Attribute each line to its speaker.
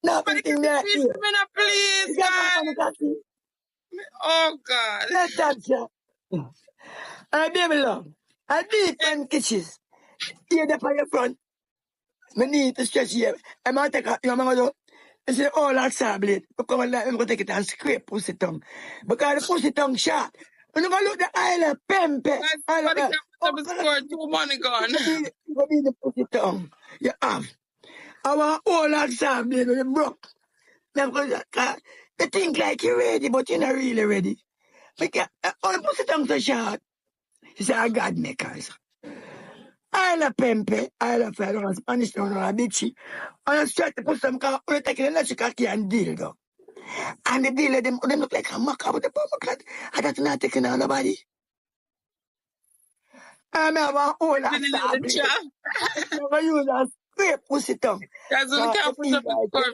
Speaker 1: Nothing there.
Speaker 2: Please, man. Oh, God.
Speaker 1: Let's touch you. I baby love. I deep and kisses. Here the on your front. I need to stretch here. I'm going to take your mama. I say, oh, that's a blade. I'm going to take it and scrape pussy tongue. Because the pussy tongue shot. When you go look the island, Pempe.
Speaker 2: Too money gone.
Speaker 1: You be the pussy tongue. You have. Our whole that's a blade when you broke. You think like you're ready, but you're not really ready. Because all the pussy tongue so short. She said, I God makers. I love Pempe, I love Federal Spanish, no, a big she. And I start to put some car, on take an electric key and deal though. And the dealer, them look like a maca with the purple cat. I don't not taking on nobody. I'm a whole lot of stuff. I'm going to use a scrape pussy tongue.
Speaker 2: That's what we can't put up